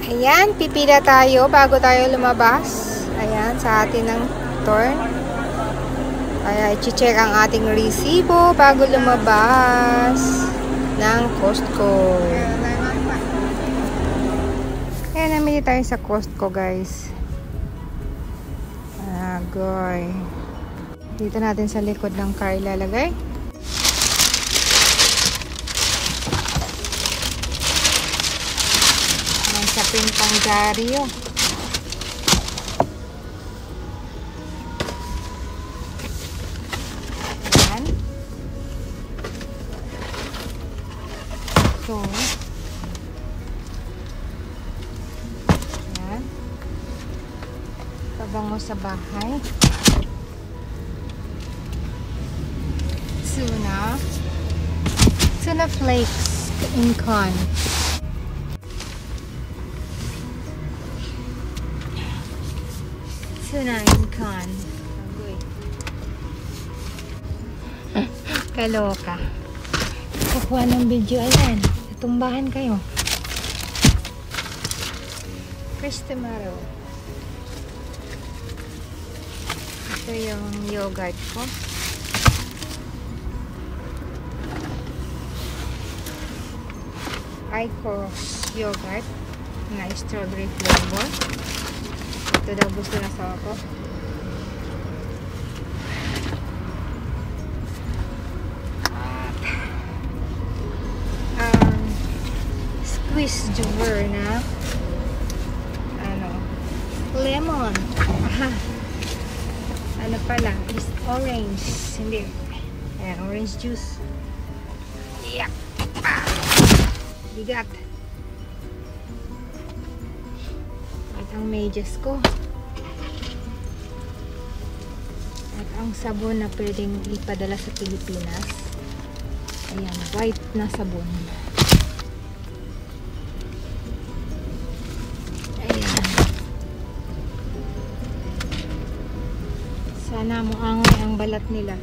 Ayan, pipila tayo bago tayo lumabas. Ayan, sa atin ng turn. Kaya i-check ang ating resibo bago lumabas ng Costco. Kaya namili tayo sa Costco, guys. Agoy. Dito natin sa likod ng car ilalagay. Sa pintang dyaryo. Ayan. So, ayan. Pabango sa bahay. Tuna flakes in con. Tuna in con. Kaloka. Kukuha ng video. Ayan. Natumbahan kayo. Fresh tomato. Ito yung yogurt ko. Icos yogurt na strawberry flavor. Ito daw gusto na sa ako. Squeeze juver na lemon. Ano pala is orange, hindi, ayan, orange juice. Yak. Bigat. At ang medyas ko. At ang sabon na pwedeng ipadala sa Pilipinas. Ayan, white na sabon. Ayan. Sana muangay ang balat nila.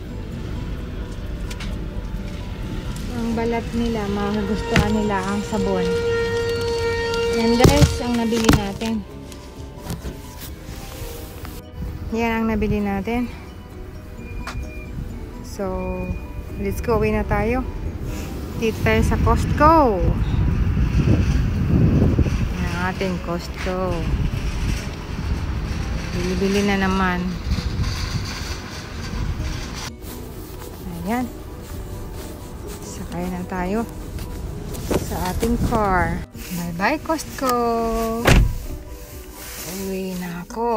Ang balat nila, magugustuhan nila ang sabon. Yan guys, ang nabili natin. Yan ang nabili natin. So, let's go. Uwi na tayo. Dito tayo sa Costco. Yan ang ating Costco. Bili-bili na naman. Ayan. Sakay na tayo sa ating car. Bye bye Costco. Uwi na ako.